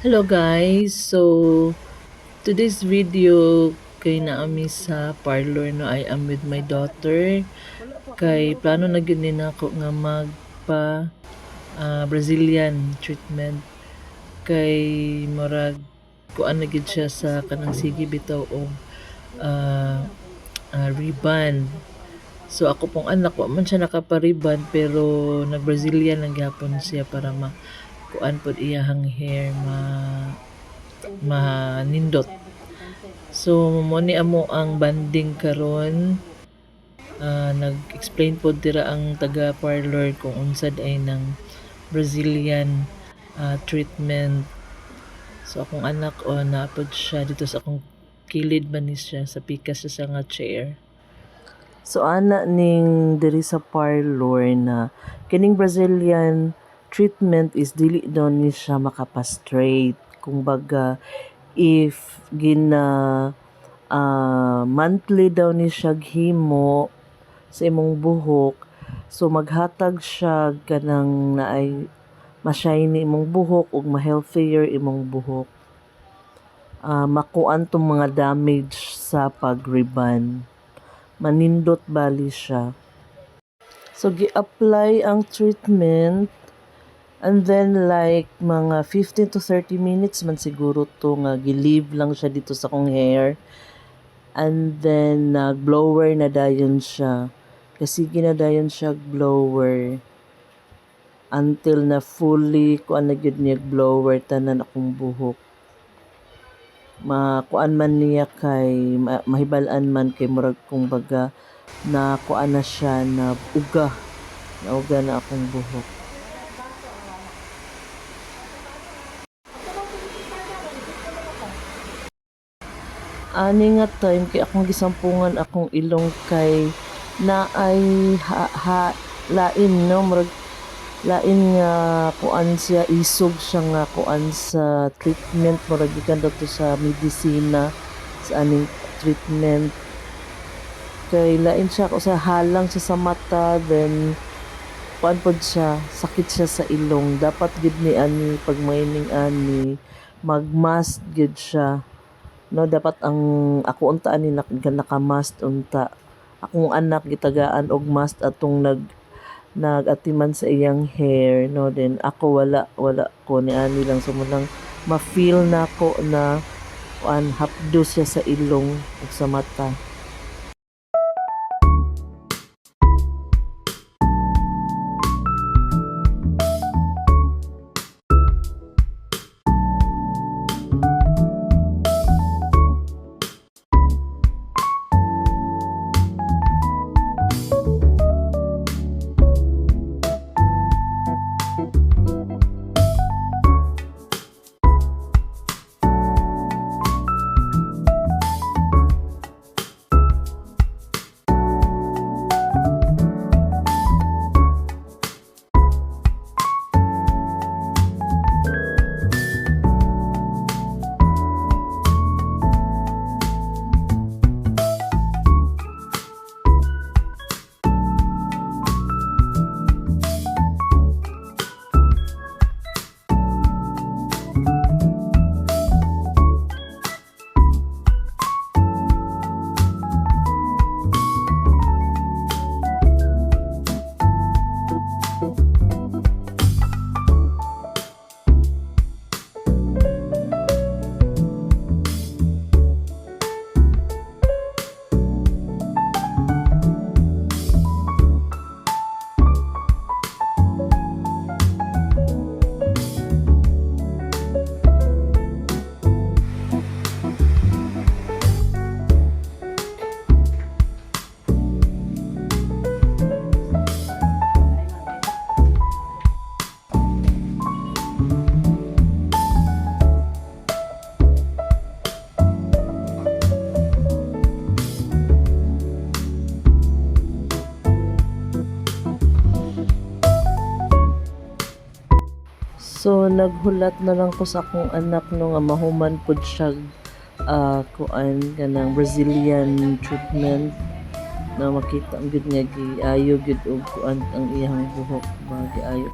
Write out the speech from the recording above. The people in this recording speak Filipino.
Hello guys! So, today's video kay naami sa parlor no I am with my daughter. Kay plano na gyud ni nako nga magpa Brazilian treatment kay murag kuan na gyud siya sa kanang sige bitaw og uh, reband. So ako pong anak wa man siya nakapariban pero nag-Brazilian lang gyapon siya para kuan pod iyahang hair manindot. So mo ni amo ang banding karon. Nag-explain po dira ang taga parlor kung unsad ay ng Brazilian treatment. So akong anak naapod siya dito sa akong kilid man ni siya sa pikas sa nga chair. So ana ning diri sa parlor na kining Brazilian treatment is dili daw ni siya makapastraight. Kumbaga if monthly daw ni siya himo sa imong buhok, so maghatag siya kanang naay ma-shiny imong buhok ug ma-healthier imong buhok. Makuan tong mga damage sa pag-rebond. Manindot bali siya. So gi-apply ang treatment and then like mga 15 to 30 minutes man siguro to nga gi-leave lang siya dito sa kong hair. And then nag-blower na dayon siya. Kasi ginadayon siya blower until na fully kuan na gyud niya blower tanan akong buhok. Makuan man niya kay mahibal-an man kay murag kumbaga na kuan na siya na uga na akong buhok. Ani nga time kay akong gisampungan akong ilong kay naay lain no murag lain nga kuan siya isog siya nga kuan sa treatment murag gikan daw to sa medisina sa aning treatment kay lain siya sa halang siya sa mata then kuan pod siya sakit siya sa ilong dapat gid ni ani pag mining ani mag-mask gid siya no dapat ang ako unta ani naka-mask unta akong anak gitagaan og mask atong nagatiman sa iyang hair no then ako wala ko ni ani lang so lang ma-feel na ko na hapdo siya sa ilong ug sa mata. So naghulat na lang ko sa akong anak no nga mahuman pud siya kuan kanang Brazilian treatment na makita ang gud nga giayo gud og kuan ang iyang buhok ba giayo